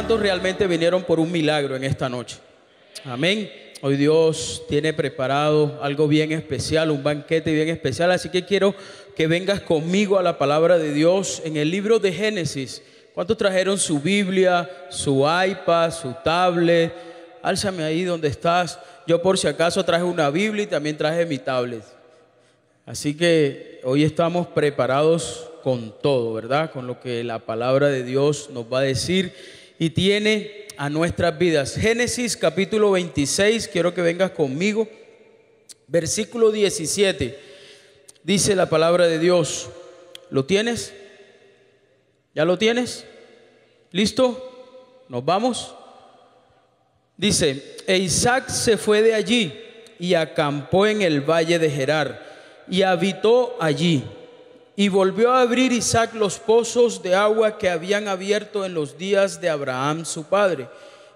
¿Cuántos realmente vinieron por un milagro en esta noche? Amén. Hoy Dios tiene preparado algo bien especial, un banquete bien especial. Así que quiero que vengas conmigo a la palabra de Dios en el libro de Génesis. ¿Cuántos trajeron su Biblia, su iPad, su tablet? Álzame ahí donde estás. Yo por si acaso traje una Biblia y también traje mi tablet. Así que hoy estamos preparados con todo, ¿verdad? Con lo que la palabra de Dios nos va a decir y tiene a nuestras vidas. Génesis capítulo 26, quiero que vengas conmigo. Versículo 17, dice la palabra de Dios. ¿Lo tienes? ¿Ya lo tienes? ¿Listo? ¿Nos vamos? Dice, e Isaac se fue de allí y acampó en el valle de Gerar y habitó allí. Y volvió a abrir Isaac los pozos de agua que habían abierto en los días de Abraham su padre,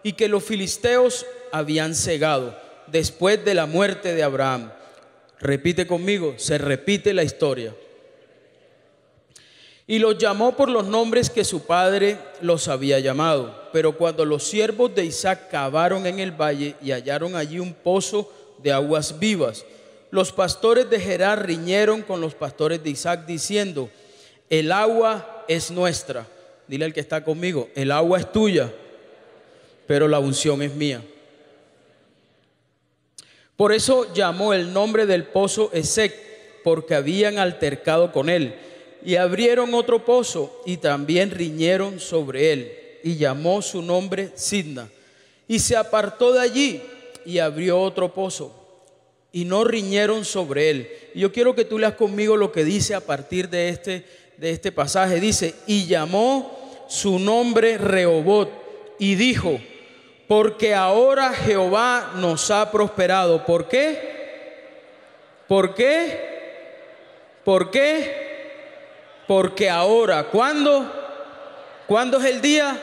y que los filisteos habían cegado después de la muerte de Abraham. Repite conmigo, se repite la historia. Y los llamó por los nombres que su padre los había llamado. Pero cuando los siervos de Isaac cavaron en el valle y hallaron allí un pozo de aguas vivas, los pastores de Gerar riñeron con los pastores de Isaac diciendo, el agua es nuestra. Dile al que está conmigo, el agua es tuya, pero la unción es mía. Por eso llamó el nombre del pozo Esek, porque habían altercado con él. Y abrieron otro pozo y también riñeron sobre él, y llamó su nombre Sidna. Y se apartó de allí y abrió otro pozo, y no riñeron sobre él. Y yo quiero que tú leas conmigo lo que dice a partir de este pasaje. Dice, y llamó su nombre Rehobot, y dijo, porque ahora Jehová nos ha prosperado. ¿Por qué? ¿Por qué? ¿Por qué? Porque ahora, ¿cuándo? ¿Cuándo es el día?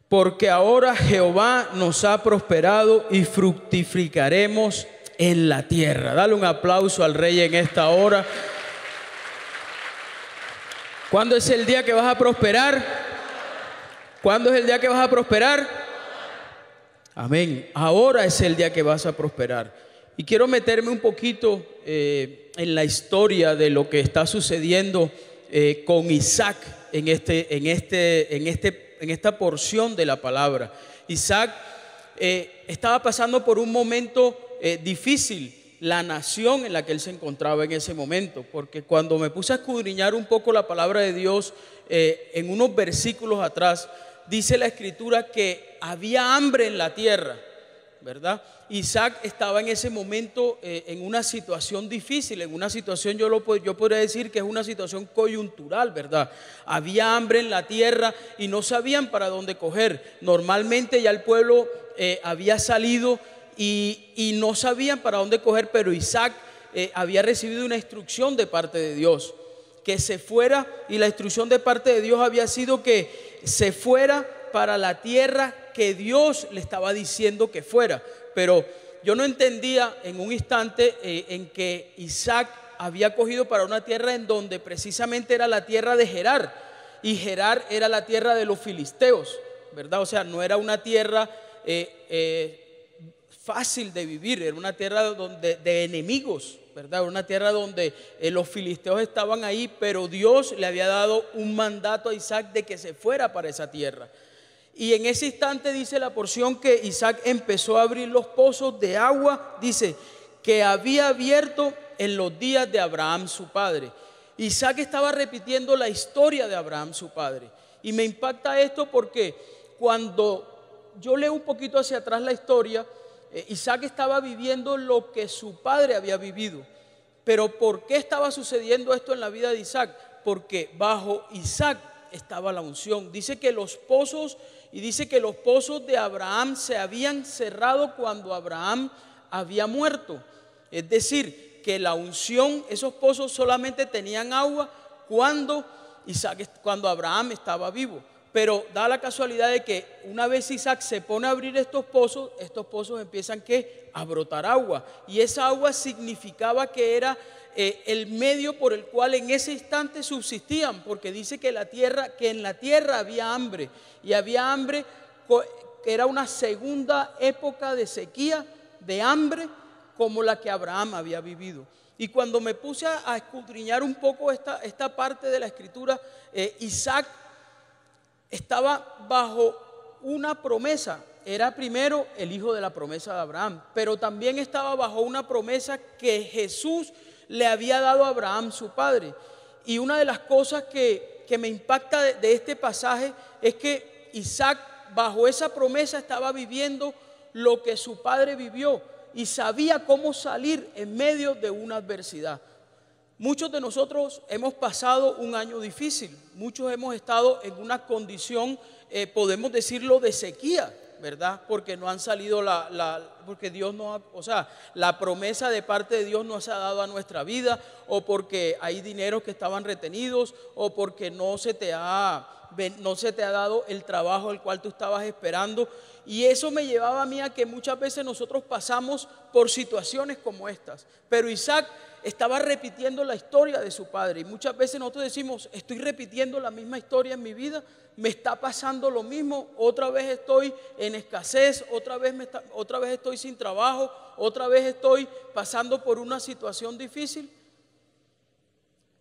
Porque ahora Jehová nos ha prosperado y fructificaremos en la tierra. Dale un aplauso al Rey en esta hora. ¿Cuándo es el día que vas a prosperar? ¿Cuándo es el día que vas a prosperar? Amén. Ahora es el día que vas a prosperar. Y quiero meterme un poquito en la historia de lo que está sucediendo con Isaac en esta porción de la palabra. Isaac estaba pasando por un momento difícil, la nación en la que él se encontraba en ese momento, porque cuando me puse a escudriñar un poco la palabra de Dios, en unos versículos atrás, dice la escritura que había hambre en la tierra, ¿verdad? Isaac estaba en ese momento en una situación difícil, en una situación yo podría decir que es una situación coyuntural, ¿verdad? Había hambre en la tierra y no sabían para dónde coger. Normalmente ya el pueblo había salido y no sabían para dónde coger, pero Isaac había recibido una instrucción de parte de Dios, que se fuera, y la instrucción de parte de Dios había sido que se fuera para la tierra que Dios le estaba diciendo que fuera. Pero yo no entendía en un instante en que Isaac había cogido para una tierra en donde precisamente era la tierra de Gerar, y Gerar era la tierra de los filisteos, ¿verdad? O sea, no era una tierra fácil de vivir, era una tierra de enemigos, ¿verdad? Era una tierra donde los filisteos estaban ahí, pero Dios le había dado un mandato a Isaac de que se fuera para esa tierra. Y en ese instante dice la porción que Isaac empezó a abrir los pozos de agua, dice, que había abierto en los días de Abraham su padre. Isaac estaba repitiendo la historia de Abraham su padre. Y me impacta esto porque cuando yo leo un poquito hacia atrás la historia, Isaac estaba viviendo lo que su padre había vivido. Pero ¿por qué estaba sucediendo esto en la vida de Isaac? Porque bajo Isaac estaba la unción. Dice que los pozos de Abraham se habían cerrado cuando Abraham había muerto. Es decir, que la unción, esos pozos solamente tenían agua cuando Abraham estaba vivo. Pero da la casualidad de que una vez Isaac se pone a abrir estos pozos empiezan a brotar agua. Y esa agua significaba que era el medio por el cual en ese instante subsistían, porque dice que en la tierra había hambre. Y había hambre, que era una segunda época de sequía, de hambre, como la que Abraham había vivido. Y cuando me puse a escudriñar un poco esta parte de la escritura, Isaac estaba bajo una promesa. Era primero el hijo de la promesa de Abraham, pero también estaba bajo una promesa que Jesús le había dado a Abraham, su padre. Y una de las cosas que me impacta de este pasaje es que Isaac, bajo esa promesa, estaba viviendo lo que su padre vivió y sabía cómo salir en medio de una adversidad. Muchos de nosotros hemos pasado un año difícil, muchos hemos estado en una condición, podemos decirlo, de sequía, ¿verdad? Porque no han salido porque Dios no ha, o sea, la promesa de parte de Dios no se ha dado a nuestra vida, o porque hay dineros que estaban retenidos, o porque no se te ha dado el trabajo el cual tú estabas esperando. Y eso me llevaba a mí a que muchas veces nosotros pasamos por situaciones como estas. Pero Isaac estaba repitiendo la historia de su padre. Y muchas veces nosotros decimos, estoy repitiendo la misma historia en mi vida, me está pasando lo mismo, otra vez estoy en escasez, otra vez estoy sin trabajo, otra vez estoy pasando por una situación difícil.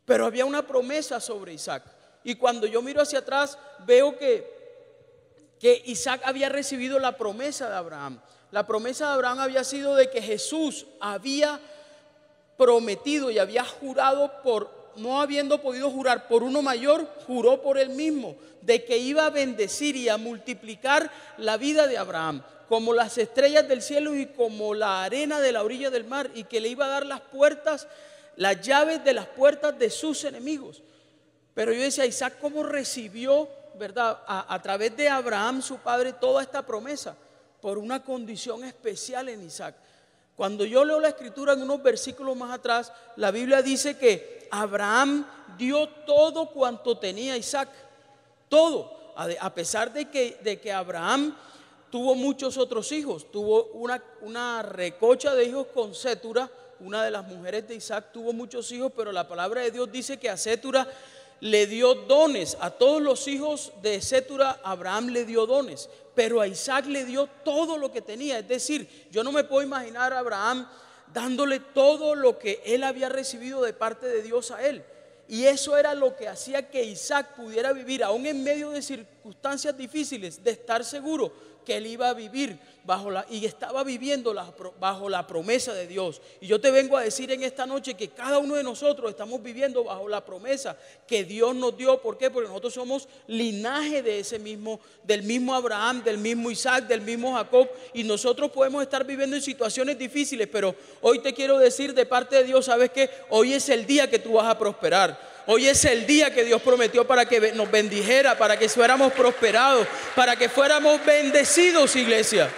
Pero había una promesa sobre Isaac. Y cuando yo miro hacia atrás, veo que Isaac había recibido la promesa de Abraham. La promesa de Abraham había sido de que Jesús había prometido y había jurado no habiendo podido jurar por uno mayor, juró por él mismo, de que iba a bendecir y a multiplicar la vida de Abraham, como las estrellas del cielo y como la arena de la orilla del mar, y que le iba a dar las llaves de las puertas de sus enemigos. Pero yo decía, Isaac, ¿cómo recibió, verdad, a través de Abraham, su padre, toda esta promesa? Por una condición especial en Isaac. Cuando yo leo la escritura en unos versículos más atrás, la Biblia dice que Abraham dio todo cuanto tenía Isaac. Todo. A pesar de que Abraham tuvo muchos otros hijos. Tuvo una recocha de hijos con Sétura, una de las mujeres de Isaac. Tuvo muchos hijos, pero la palabra de Dios dice que a Sétura le dio dones. A todos los hijos de Sétura Abraham le dio dones, pero a Isaac le dio todo lo que tenía. Es decir, yo no me puedo imaginar a Abraham dándole todo lo que él había recibido de parte de Dios a él. Y eso era lo que hacía que Isaac pudiera vivir, aún en medio de circunstancias difíciles, de estar seguro que él iba a vivir y estaba viviendo bajo la promesa de Dios. Y yo te vengo a decir en esta noche que cada uno de nosotros estamos viviendo bajo la promesa que Dios nos dio. ¿Por qué? Porque nosotros somos linaje del mismo Abraham, del mismo Isaac, del mismo Jacob, y nosotros podemos estar viviendo en situaciones difíciles, pero hoy te quiero decir de parte de Dios, ¿sabes qué? Hoy es el día que tú vas a prosperar. Hoy es el día que Dios prometió para que nos bendijera, para que fuéramos prosperados, para que fuéramos bendecidos, iglesia.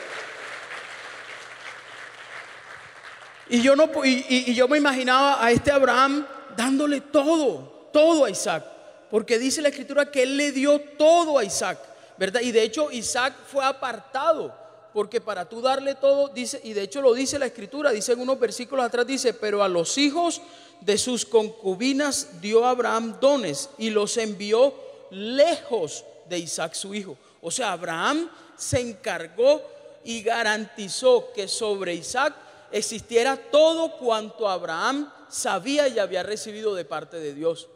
Y yo me imaginaba a este Abraham dándole todo a Isaac, porque dice la escritura que él le dio todo a Isaac, ¿verdad? Y de hecho Isaac fue apartado, porque para tú darle todo, dice, y de hecho lo dice la escritura, dice en unos versículos atrás, dice, pero a los hijos de sus concubinas dio Abraham dones y los envió lejos de Isaac su hijo. O sea, Abraham se encargó y garantizó que sobre Isaac existiera todo cuanto Abraham sabía y había recibido de parte de Dios.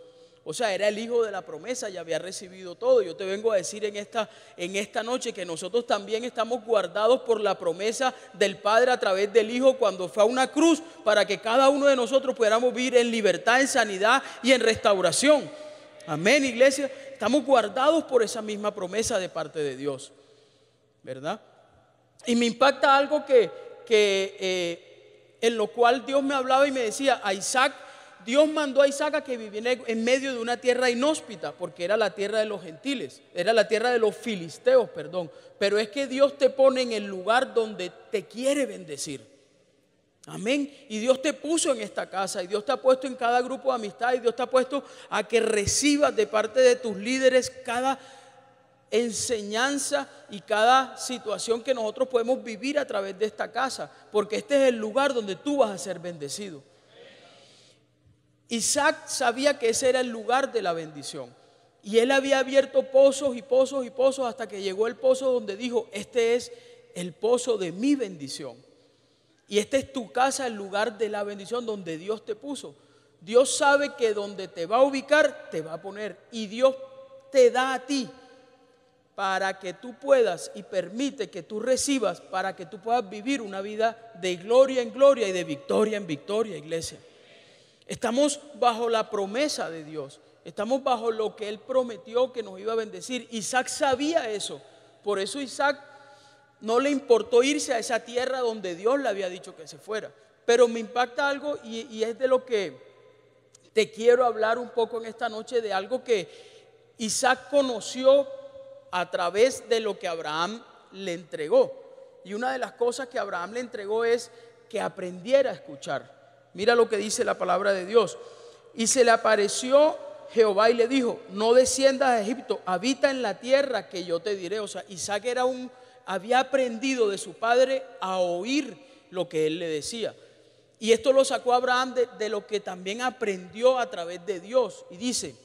O sea, era el hijo de la promesa y había recibido todo. Yo te vengo a decir en esta noche que nosotros también estamos guardados por la promesa del Padre a través del Hijo cuando fue a una cruz, para que cada uno de nosotros pudiéramos vivir en libertad, en sanidad y en restauración. Amén, iglesia. Estamos guardados por esa misma promesa de parte de Dios, ¿verdad? Y me impacta algo en lo cual Dios me hablaba y me decía, a Isaac, Dios mandó a Isaac a que viviera en medio de una tierra inhóspita, porque era la tierra de los gentiles, era la tierra de los filisteos, perdón. Pero es que Dios te pone en el lugar donde te quiere bendecir. Amén. Y Dios te puso en esta casa, y Dios te ha puesto en cada grupo de amistad, y Dios te ha puesto a que recibas de parte de tus líderes cada enseñanza y cada situación que nosotros podemos vivir a través de esta casa, porque este es el lugar donde tú vas a ser bendecido. Isaac sabía que ese era el lugar de la bendición, y él había abierto pozos y pozos y pozos hasta que llegó el pozo donde dijo: este es el pozo de mi bendición, y esta es tu casa, el lugar de la bendición donde Dios te puso. Dios sabe que donde te va a ubicar, te va a poner, y Dios te da a ti para que tú puedas, y permite que tú recibas para que tú puedas vivir una vida de gloria en gloria y de victoria en victoria, iglesia. Estamos bajo la promesa de Dios, estamos bajo lo que Él prometió que nos iba a bendecir. Isaac sabía eso, por eso Isaac no le importó irse a esa tierra donde Dios le había dicho que se fuera. Pero me impacta algo, y es de lo que te quiero hablar un poco en esta noche, de algo que Isaac conoció a través de lo que Abraham le entregó. Y una de las cosas que Abraham le entregó es que aprendiera a escuchar. Mira lo que dice la palabra de Dios. Y se le apareció Jehová y le dijo: no desciendas a Egipto, habita en la tierra que yo te diré. O sea, Isaac había aprendido de su padre a oír lo que él le decía. Y esto lo sacó Abraham de lo que también aprendió a través de Dios. Y dice: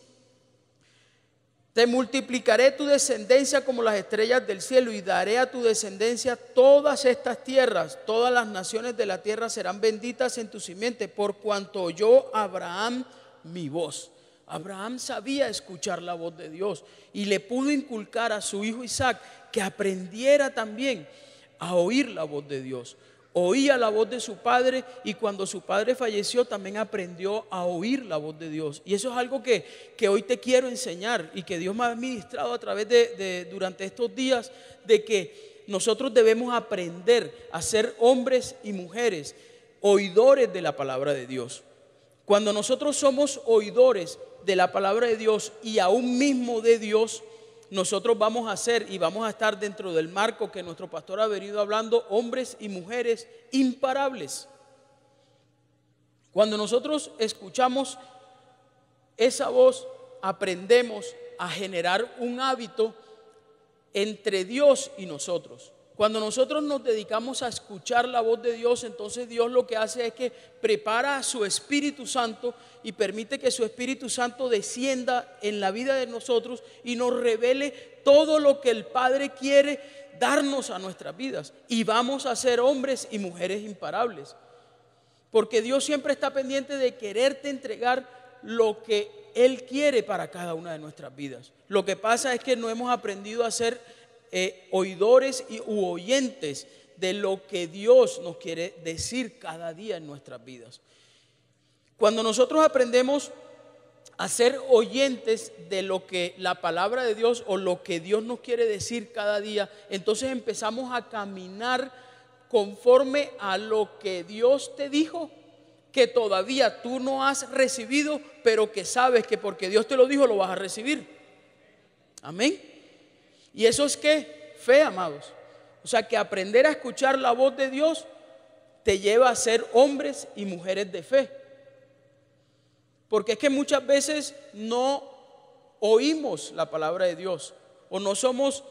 te multiplicaré tu descendencia como las estrellas del cielo, y daré a tu descendencia todas estas tierras. Todas las naciones de la tierra serán benditas en tu simiente, por cuanto oyó Abraham mi voz. Abraham sabía escuchar la voz de Dios, y le pudo inculcar a su hijo Isaac que aprendiera también a oír la voz de Dios. Oía la voz de su padre, y cuando su padre falleció también aprendió a oír la voz de Dios. Y eso es algo que hoy te quiero enseñar, y que Dios me ha ministrado a través durante estos días, de que nosotros debemos aprender a ser hombres y mujeres oidores de la palabra de Dios. Cuando nosotros somos oidores de la palabra de Dios y aún mismo de Dios, nosotros vamos a ser y vamos a estar dentro del marco que nuestro pastor ha venido hablando, hombres y mujeres imparables. Cuando nosotros escuchamos esa voz, aprendemos a generar un hábito entre Dios y nosotros. Cuando nosotros nos dedicamos a escuchar la voz de Dios, entonces Dios lo que hace es que prepara a su Espíritu Santo y permite que su Espíritu Santo descienda en la vida de nosotros y nos revele todo lo que el Padre quiere darnos a nuestras vidas. Y vamos a ser hombres y mujeres imparables, porque Dios siempre está pendiente de quererte entregar lo que Él quiere para cada una de nuestras vidas. Lo que pasa es que no hemos aprendido a ser oidores u oyentes de lo que Dios nos quiere decir cada día en nuestras vidas. Cuando nosotros aprendemos a ser oyentes de lo que la palabra de Dios o lo que Dios nos quiere decir cada día, entonces empezamos a caminar conforme a lo que Dios te dijo, que todavía tú no has recibido, pero que sabes que porque Dios te lo dijo lo vas a recibir. Amén. Y eso es que fe, amados. O sea, que aprender a escuchar la voz de Dios te lleva a ser hombres y mujeres de fe. Porque es que muchas veces no oímos la palabra de Dios, o no somos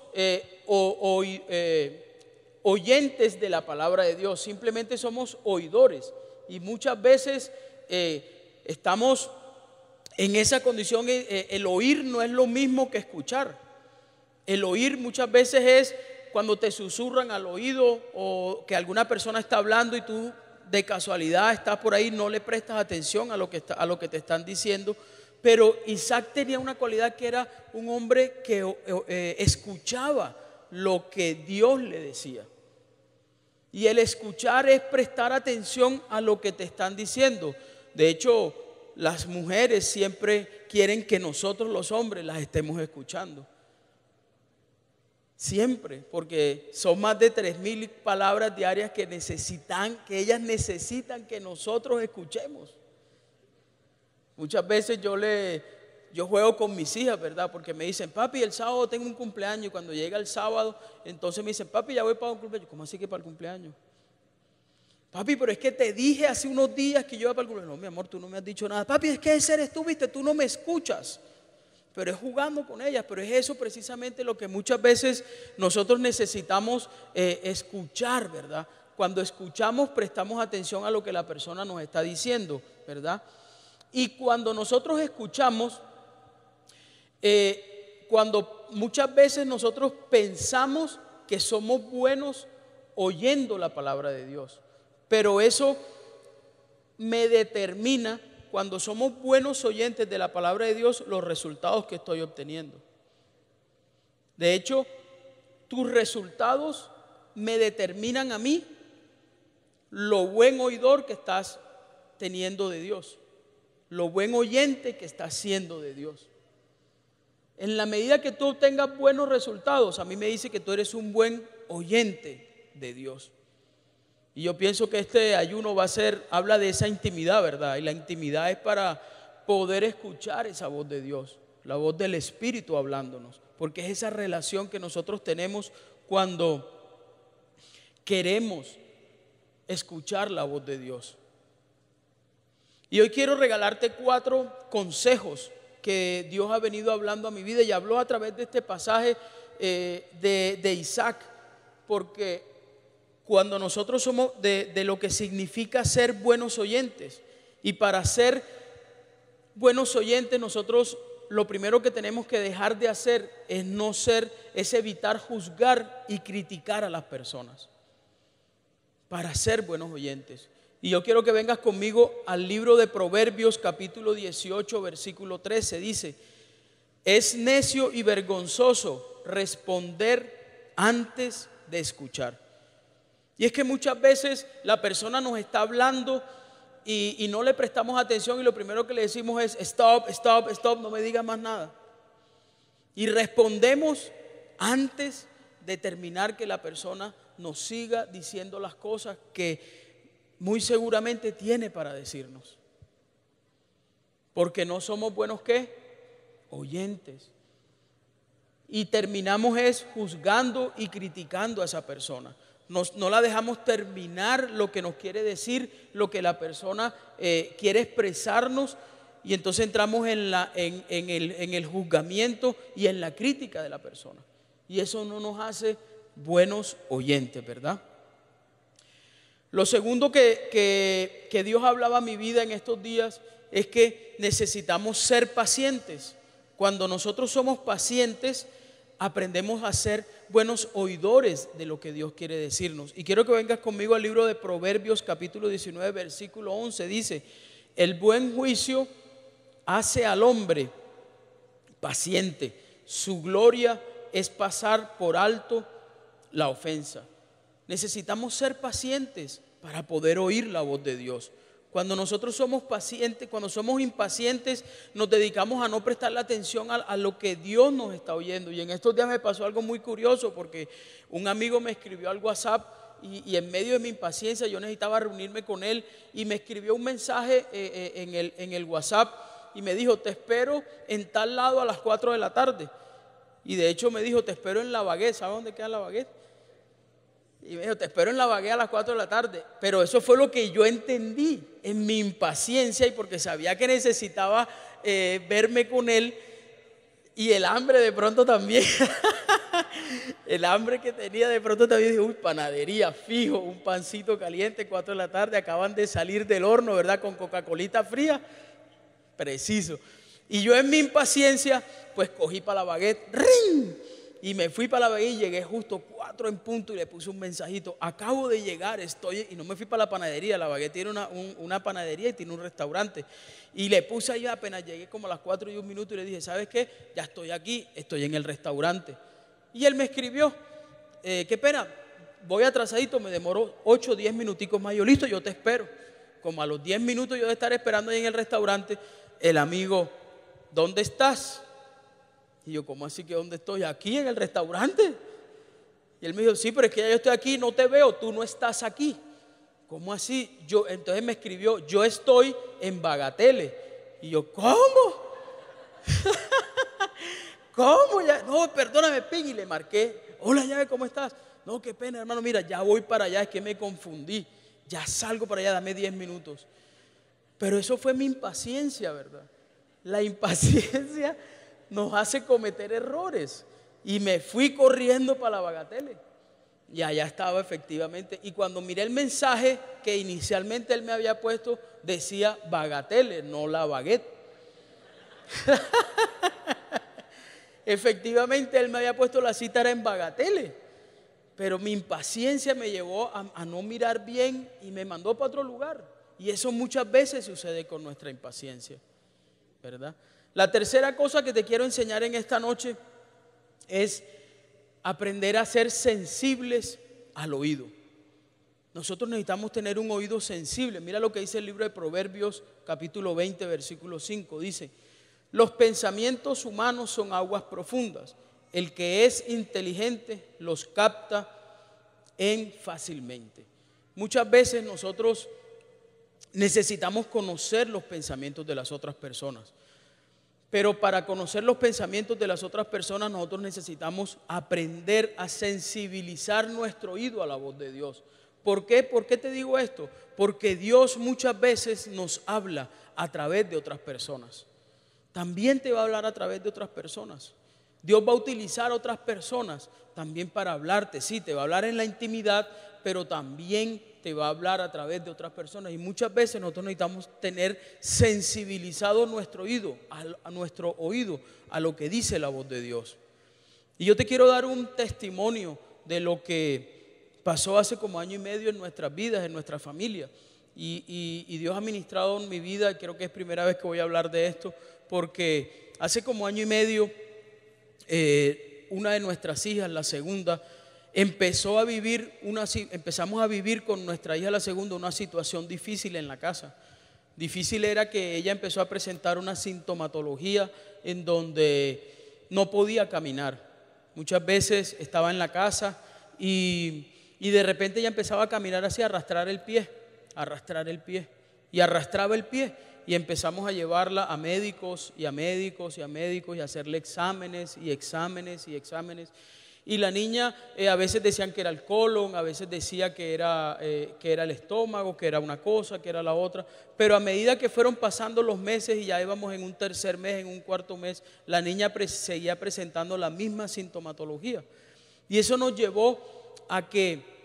oyentes de la palabra de Dios, simplemente somos oidores. Y muchas veces estamos en esa condición. El oír no es lo mismo que escuchar. El oír muchas veces es cuando te susurran al oído, o que alguna persona está hablando y tú de casualidad estás por ahí, no le prestas atención a lo que te están diciendo. Pero Isaac tenía una cualidad, que era un hombre que escuchaba lo que Dios le decía. Y el escuchar es prestar atención a lo que te están diciendo. De hecho, las mujeres siempre quieren que nosotros los hombres las estemos escuchando. Siempre, porque son más de 3,000 palabras diarias que ellas necesitan que nosotros escuchemos. Muchas veces yo juego con mis hijas, ¿verdad? Porque me dicen: papi, el sábado tengo un cumpleaños. Y cuando llega el sábado, entonces me dicen: papi, ya voy para un cumpleaños. ¿Cómo así que para el cumpleaños? Papi, pero es que te dije hace unos días que yo iba para el cumpleaños. No, mi amor, tú no me has dicho nada. Papi, es que ese eres tú, viste, tú no me escuchas. pero es jugando con ellas. Pero es eso precisamente lo que muchas veces nosotros necesitamos escuchar, ¿verdad? Cuando escuchamos, prestamos atención a lo que la persona nos está diciendo, ¿verdad? Y cuando nosotros escuchamos, cuando muchas veces nosotros pensamos que somos buenos oyendo la palabra de Dios, pero eso me determina, cuando somos buenos oyentes de la palabra de Dios, los resultados que estoy obteniendo. De hecho, tus resultados me determinan a mí lo buen oidor que estás teniendo de Dios, lo buen oyente que estás siendo de Dios. En la medida que tú tengas buenos resultados, a mí me dice que tú eres un buen oyente de Dios. Y yo pienso que este ayuno habla de esa intimidad, ¿verdad? Y la intimidad es para poder escuchar esa voz de Dios, la voz del Espíritu hablándonos, porque es esa relación que nosotros tenemos cuando queremos escuchar la voz de Dios. Y hoy quiero regalarte 4 consejos que Dios ha venido hablando a mi vida, y habló a través de este pasaje de Isaac, porque cuando nosotros somos de lo que significa ser buenos oyentes, y para ser buenos oyentes nosotros lo primero que tenemos que dejar de hacer es evitar juzgar y criticar a las personas, para ser buenos oyentes. Y yo quiero que vengas conmigo al libro de Proverbios capítulo 18 versículo 13. Dice: es necio y vergonzoso responder antes de escuchar. Y es que muchas veces la persona nos está hablando y no le prestamos atención, y lo primero que le decimos es stop, stop, stop, no me digas más nada. Y respondemos antes de terminar que la persona nos siga diciendo las cosas que muy seguramente tiene para decirnos, porque no somos buenos ¿qué? Oyentes. Y terminamos juzgando y criticando a esa persona. No la dejamos terminar lo que nos quiere decir, lo que la persona quiere expresarnos, y entonces entramos en el juzgamiento y en la crítica de la persona, y eso no nos hace buenos oyentes, ¿verdad? Lo segundo que Dios hablaba a mi vida en estos días es que necesitamos ser pacientes. Cuando nosotros somos pacientes, aprendemos a ser buenos oidores de lo que Dios quiere decirnos. Y quiero que vengas conmigo al libro de Proverbios capítulo 19 versículo 11. Dice: el buen juicio hace al hombre paciente, su gloria es pasar por alto la ofensa. Necesitamos ser pacientes para poder oír la voz de Dios. Cuando nosotros somos pacientes, cuando somos impacientes, nos dedicamos a no prestarle atención a lo que Dios nos está oyendo. Y en estos días me pasó algo muy curioso, porque un amigo me escribió al WhatsApp y en medio de mi impaciencia yo necesitaba reunirme con él, y me escribió un mensaje en el WhatsApp y me dijo: te espero en tal lado a las 4 de la tarde. Y de hecho me dijo: te espero en La Baguette. ¿Sabe dónde queda La Baguette? Y me dijo: te espero en La Baguette a las 4 de la tarde. Pero eso fue lo que yo entendí en mi impaciencia, y porque sabía que necesitaba verme con él, y el hambre de pronto también. El hambre que tenía de pronto también. Dije: uy, panadería, fijo, un pancito caliente, 4 de la tarde, acaban de salir del horno, ¿verdad? Con Coca-Colita fría, preciso. Y yo en mi impaciencia pues cogí para La Baguette, ¡ring! Y me fui para La Baguette y llegué justo 4 en punto, y le puse un mensajito: acabo de llegar, y no me fui para la panadería. La Baguette tiene una panadería y tiene un restaurante, y le puse ahí, apenas llegué como a las 4 y 1 minuto, y le dije: ¿sabes qué? Ya estoy aquí, estoy en el restaurante. Y él me escribió: qué pena, voy atrasadito, me demoró 8 o 10 minuticos más. Yo: listo, yo te espero. Como a los 10 minutos yo de estar esperando ahí en el restaurante, el amigo: ¿dónde estás? Y yo: ¿cómo así que dónde estoy? Aquí en el restaurante. Y él me dijo: sí, pero es que ya yo estoy aquí, no te veo, tú no estás aquí. ¿Cómo así? Entonces me escribió: yo estoy en Bagatelle. Y yo: ¿cómo? ¿Cómo? Ya? No, perdóname, Ping. Y le marqué: hola, Llave, ¿cómo estás? No, qué pena, hermano, mira, ya voy para allá, es que me confundí. Ya salgo para allá, dame 10 minutos. Pero eso fue mi impaciencia, ¿verdad? La impaciencia nos hace cometer errores. Y me fui corriendo para la Bagatelle. Y allá estaba efectivamente. Y cuando miré el mensaje que inicialmente él me había puesto, decía Bagatelle, no la baguette. Efectivamente él me había puesto la cita era en Bagatelle. Pero mi impaciencia me llevó a no mirar bien y me mandó para otro lugar. Y eso muchas veces sucede con nuestra impaciencia, ¿verdad? La tercera cosa que te quiero enseñar en esta noche es aprender a ser sensibles al oído. Nosotros necesitamos tener un oído sensible. Mira lo que dice el libro de Proverbios, capítulo 20, versículo 5. Dice: los pensamientos humanos son aguas profundas. El que es inteligente los capta fácilmente. Muchas veces nosotros necesitamos conocer los pensamientos de las otras personas. Pero para conocer los pensamientos de las otras personas, nosotros necesitamos aprender a sensibilizar nuestro oído a la voz de Dios. ¿Por qué? ¿Por qué te digo esto? Porque Dios muchas veces nos habla a través de otras personas. También te va a hablar a través de otras personas. Dios va a utilizar a otras personas también para hablarte. Sí, te va a hablar en la intimidad, pero también te va a hablar a través de otras personas. Y muchas veces nosotros necesitamos tener sensibilizado nuestro oído, a nuestro oído, a lo que dice la voz de Dios. Y yo te quiero dar un testimonio de lo que pasó hace como año y medio en nuestras vidas, en nuestra familia. Y Dios ha ministrado en mi vida. Creo que es primera vez que voy a hablar de esto, porque hace como año y medio una de nuestras hijas, la segunda, empezamos a vivir con nuestra hija la segunda una situación difícil en la casa. Difícil era que ella empezó a presentar una sintomatología en donde no podía caminar. Muchas veces estaba en la casa y de repente ella empezaba a caminar así, a arrastrar el pie y arrastraba el pie. Y empezamos a llevarla a médicos y a médicos y a médicos y a hacerle exámenes y exámenes y exámenes. Y la niña a veces decían que era el colon, a veces decía que era el estómago, que era una cosa, que era la otra. Pero a medida que fueron pasando los meses y ya íbamos en un tercer mes, en un cuarto mes, la niña seguía presentando la misma sintomatología. Y eso nos llevó a que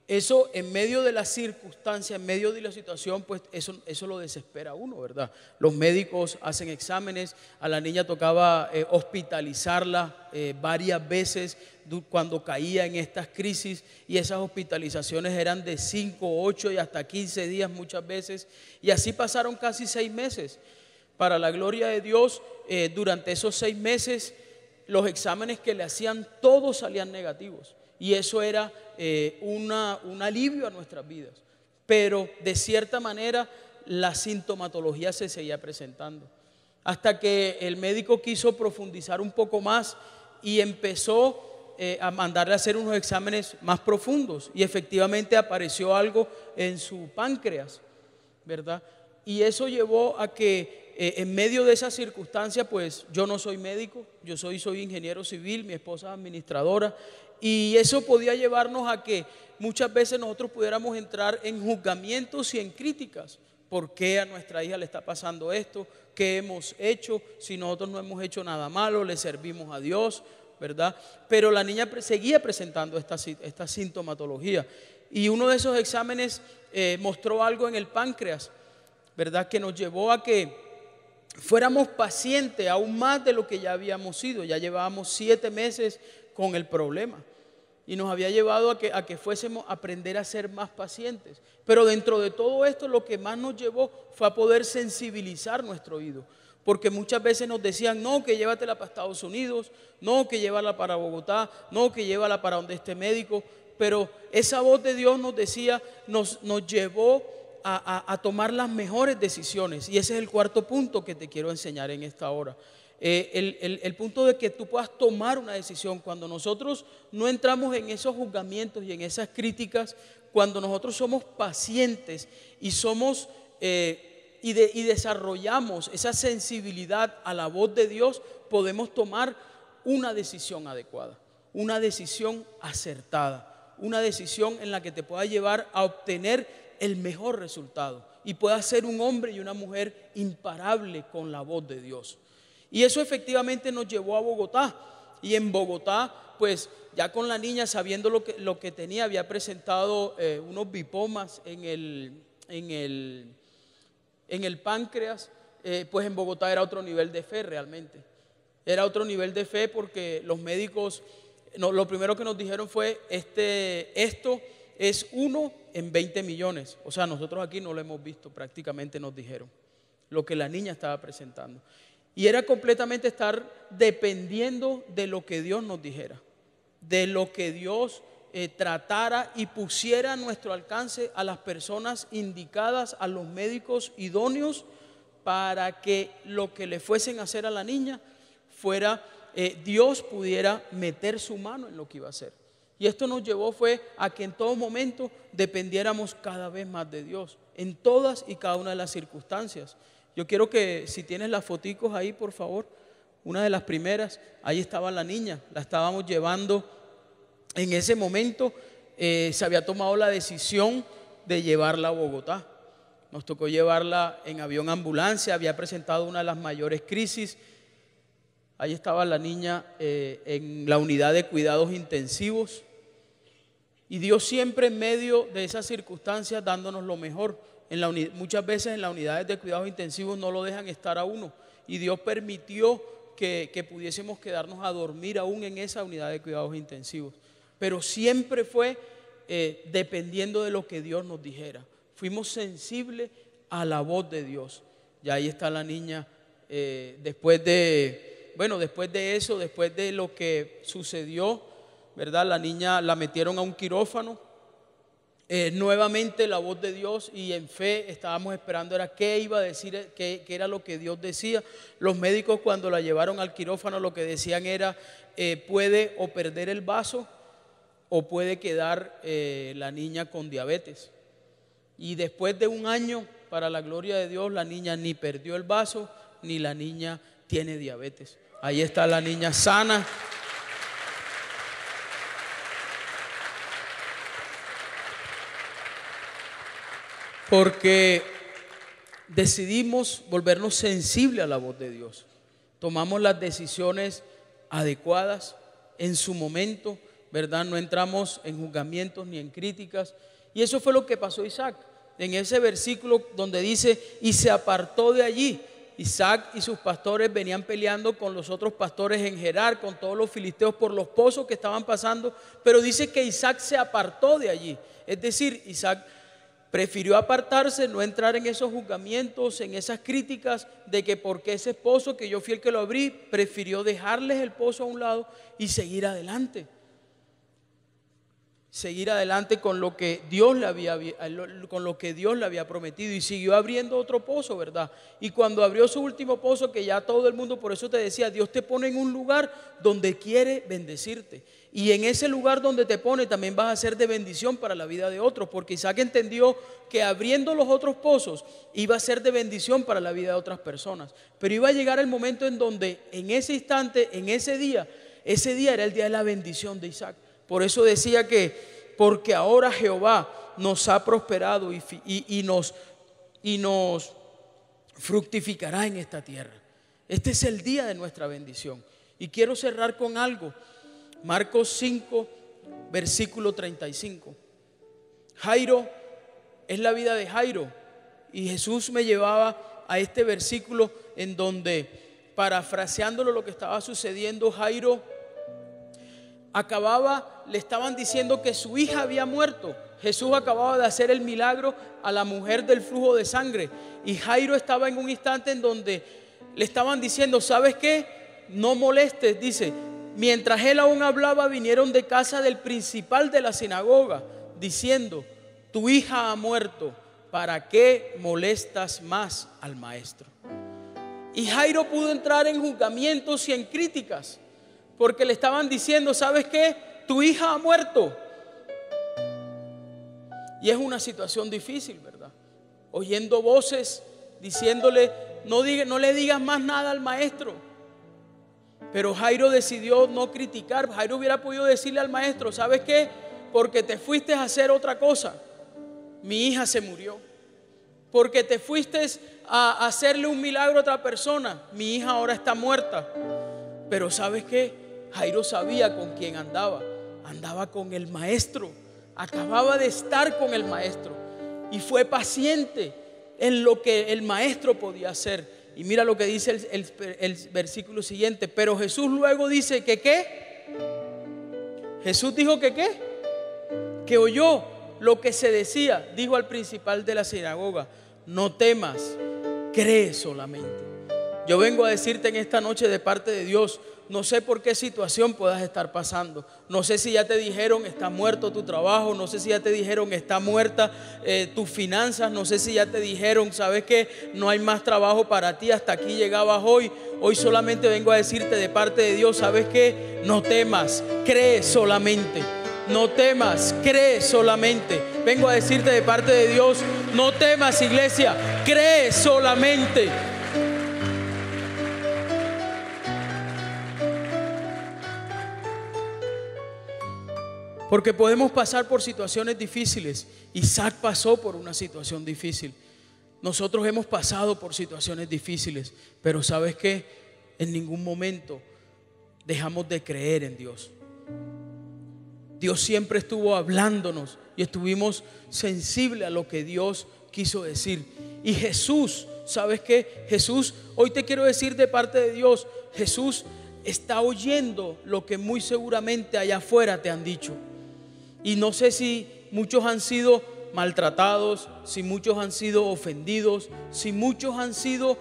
eso en medio de la circunstancia, en medio de la situación, pues eso lo desespera a uno, ¿verdad? Los médicos hacen exámenes, a la niña tocaba hospitalizarla varias veces cuando caía en estas crisis, y esas hospitalizaciones eran de 5, 8 y hasta 15 días muchas veces, y así pasaron casi 6 meses. Para la gloria de Dios, durante esos 6 meses, los exámenes que le hacían todos salían negativos. Y eso era un alivio a nuestras vidas. Pero de cierta manera la sintomatología se seguía presentando. Hasta que el médico quiso profundizar un poco más y empezó a mandarle a hacer unos exámenes más profundos. Y efectivamente apareció algo en su páncreas, ¿verdad? Y eso llevó a que en medio de esa circunstancia, pues yo no soy médico, yo soy ingeniero civil, mi esposa es administradora. Y eso podía llevarnos a que muchas veces nosotros pudiéramos entrar en juzgamientos y en críticas. ¿Por qué a nuestra hija le está pasando esto? ¿Qué hemos hecho? Si nosotros no hemos hecho nada malo, le servimos a Dios, ¿verdad? Pero la niña seguía presentando esta sintomatología. Y uno de esos exámenes mostró algo en el páncreas, ¿verdad? Que nos llevó a que fuéramos pacientes aún más de lo que ya habíamos sido. Ya llevábamos 7 meses con el problema y nos había llevado a que fuésemos a aprender a ser más pacientes. Pero dentro de todo esto, lo que más nos llevó fue a poder sensibilizar nuestro oído, porque muchas veces nos decían: no, que llévatela para Estados Unidos, no, que llévala para Bogotá, no, que llévala para donde esté médico. Pero esa voz de Dios nos decía, nos llevó a tomar las mejores decisiones. Y ese es el cuarto punto que te quiero enseñar en esta hora. El punto de que tú puedas tomar una decisión. Cuando nosotros no entramos en esos juzgamientos y en esas críticas, cuando nosotros somos pacientes y somos y desarrollamos esa sensibilidad a la voz de Dios, podemos tomar una decisión adecuada, una decisión acertada, una decisión en la que te pueda llevar a obtener el mejor resultado y puedas ser un hombre y una mujer imparable con la voz de Dios. Y eso efectivamente nos llevó a Bogotá. Y en Bogotá, pues ya con la niña, sabiendo lo que tenía, había presentado unos bipomas en el páncreas. Pues en Bogotá era otro nivel de fe realmente. Era otro nivel de fe porque los médicos, lo primero que nos dijeron fue, esto es 1 en 20 millones. O sea, nosotros aquí no lo hemos visto, prácticamente nos dijeron lo que la niña estaba presentando. Y era completamente estar dependiendo de lo que Dios nos dijera, de lo que Dios tratara y pusiera a nuestro alcance a las personas indicadas, a los médicos idóneos, para que lo que le fuesen a hacer a la niña fuera, Dios pudiera meter su mano en lo que iba a hacer. Y esto nos llevó fue a que en todo momento dependiéramos cada vez más de Dios, en todas y cada una de las circunstancias. Yo quiero que, si tienes las foticos ahí, por favor, una de las primeras, ahí estaba la niña, la estábamos llevando. En ese momento se había tomado la decisión de llevarla a Bogotá. Nos tocó llevarla en avión ambulancia, había presentado una de las mayores crisis. Ahí estaba la niña en la unidad de cuidados intensivos. Y Dios siempre en medio de esas circunstancias dándonos lo mejor. Muchas veces en las unidades de cuidados intensivos no lo dejan estar a uno. Y Dios permitió que pudiésemos quedarnos a dormir aún en esa unidad de cuidados intensivos. Pero siempre fue dependiendo de lo que Dios nos dijera. Fuimos sensibles a la voz de Dios. Y ahí está la niña después de eso, después de lo que sucedió, ¿verdad? La niña la metieron a un quirófano. Nuevamente la voz de Dios, y en fe estábamos esperando era qué iba a decir, qué era lo que Dios decía. Los médicos cuando la llevaron al quirófano lo que decían era puede o perder el vaso o puede quedar la niña con diabetes. Y después de un año, para la gloria de Dios, la niña ni perdió el vaso ni la niña tiene diabetes. Ahí está la niña sana. Porque decidimos volvernos sensibles a la voz de Dios. Tomamos las decisiones adecuadas en su momento, ¿verdad? No entramos en juzgamientos ni en críticas. Y eso fue lo que pasó a Isaac. En ese versículo donde dice, y se apartó de allí. Isaac y sus pastores venían peleando con los otros pastores en Gerar, con todos los filisteos por los pozos que estaban pasando. Pero dice que Isaac se apartó de allí. Es decir, Isaac prefirió apartarse, no entrar en esos juzgamientos, en esas críticas de que porque ese pozo que yo fui el que lo abrí, prefirió dejarles el pozo a un lado y seguir adelante. Seguir adelante con lo que Dios le había prometido, y siguió abriendo otro pozo, ¿verdad? Y cuando abrió su último pozo, que ya todo el mundo, por eso te decía, Dios te pone en un lugar donde quiere bendecirte, y en ese lugar donde te pone también vas a ser de bendición para la vida de otros, porque Isaac entendió que abriendo los otros pozos iba a ser de bendición para la vida de otras personas. Pero iba a llegar el momento en donde en ese instante, en ese día era el día de la bendición de Isaac. Por eso decía que porque ahora Jehová nos ha prosperado y nos fructificará en esta tierra. Este es el día de nuestra bendición. Y quiero cerrar con algo. Marcos 5, versículo 35. Jairo, es la vida de Jairo. Y Jesús me llevaba a este versículo en donde, parafraseándolo lo que estaba sucediendo, Jairo le estaban diciendo que su hija había muerto. Jesús acababa de hacer el milagro a la mujer del flujo de sangre, y Jairo estaba en un instante en donde le estaban diciendo, ¿sabes qué? No molestes, dice. Mientras él aún hablaba, vinieron de casa del principal de la sinagoga, diciendo, tu hija ha muerto, ¿para qué molestas más al maestro? Y Jairo pudo entrar en juzgamientos y en críticas, porque le estaban diciendo, ¿sabes qué? Tu hija ha muerto. Y es una situación difícil, ¿verdad? Oyendo voces diciéndole, no le digas más nada al maestro. Pero Jairo decidió no criticar. Jairo hubiera podido decirle al maestro, ¿sabes qué? Porque te fuiste a hacer otra cosa, mi hija se murió. porque te fuiste a hacerle un milagro a otra persona. Mi hija ahora está muerta. Pero ¿sabes qué? Jairo sabía con quién andaba. Andaba con el maestro. Acababa de estar con el maestro. Y fue paciente en lo que el maestro podía hacer. Y mira lo que dice el versículo siguiente. Pero Jesús luego dice que ¿qué? Jesús dijo que ¿qué? Que oyó lo que se decía. Dijo al principal de la sinagoga: no temas, cree solamente. Yo vengo a decirte en esta noche de parte de Dios, no sé por qué situación puedas estar pasando. No sé si ya te dijeron está muerto tu trabajo. No sé si ya te dijeron está muerta tus finanzas. No sé si ya te dijeron, sabes que no hay más trabajo para ti, hasta aquí llegabas hoy. Hoy solamente vengo a decirte de parte de Dios, sabes que no temas, cree solamente. No temas, cree solamente. Vengo a decirte de parte de Dios, no temas, iglesia, cree solamente. Porque podemos pasar por situaciones difíciles. Isaac pasó por una situación difícil. Nosotros hemos pasado por situaciones difíciles. Pero ¿sabes qué? En ningún momento dejamos de creer en Dios. Dios siempre estuvo hablándonos y estuvimos sensibles a lo que Dios quiso decir. Y Jesús, ¿sabes qué? Jesús, hoy te quiero decir de parte de Dios, Jesús está oyendo lo que muy seguramente allá afuera te han dicho. Y no sé si muchos han sido maltratados, si muchos han sido ofendidos, si muchos han sido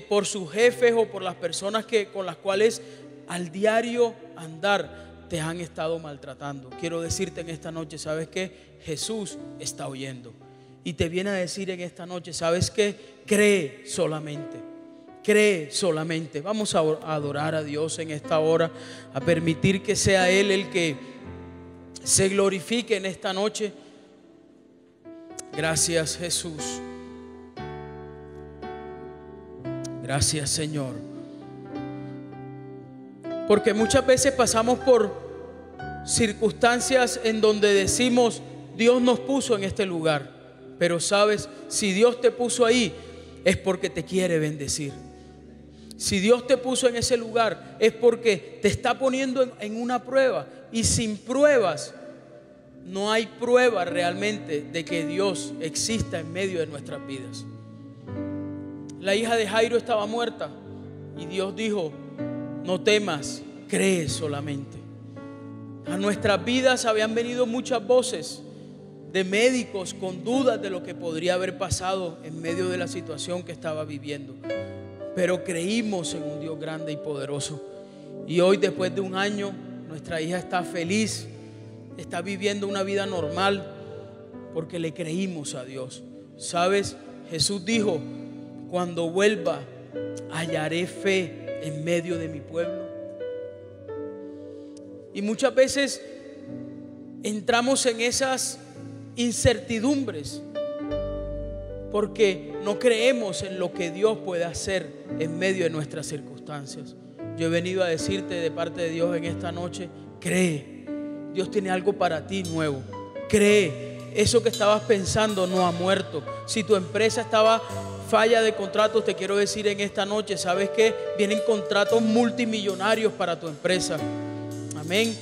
por sus jefes o por las personas con las cuales al diario andar te han estado maltratando. Quiero decirte en esta noche, ¿sabes qué? Jesús está oyendo y te viene a decir en esta noche, ¿sabes qué? Cree solamente. Cree solamente. Vamos a adorar a Dios en esta hora, a permitir que sea Él el que se glorifique en esta noche. Gracias, Jesús. Gracias, Señor. Porque muchas veces pasamos por circunstancias en donde decimos, Dios nos puso en este lugar. Pero sabes, si Dios te puso ahí, es porque te quiere bendecir. Si Dios te puso en ese lugar, es porque te está poniendo en una prueba. Y sin pruebas, no hay prueba realmente de que Dios exista en medio de nuestras vidas. La hija de Jairo estaba muerta y Dios dijo, no temas, cree solamente. A nuestras vidas habían venido muchas voces de médicos con dudas de lo que podría haber pasado en medio de la situación que estaba viviendo. Pero creímos en un Dios grande y poderoso. Y hoy, después de un año, nuestra hija está feliz, está viviendo una vida normal porque le creímos a Dios. ¿Sabes? Jesús dijo, cuando vuelva, hallaré fe en medio de mi pueblo. Y muchas veces entramos en esas incertidumbres porque no creemos en lo que Dios puede hacer en medio de nuestras circunstancias. Yo he venido a decirte de parte de Dios en esta noche, cree, Dios tiene algo para ti nuevo. Cree, eso que estabas pensando no ha muerto. Si tu empresa estaba falla de contratos, te quiero decir en esta noche, ¿sabes qué? Vienen contratos multimillonarios para tu empresa. Amén.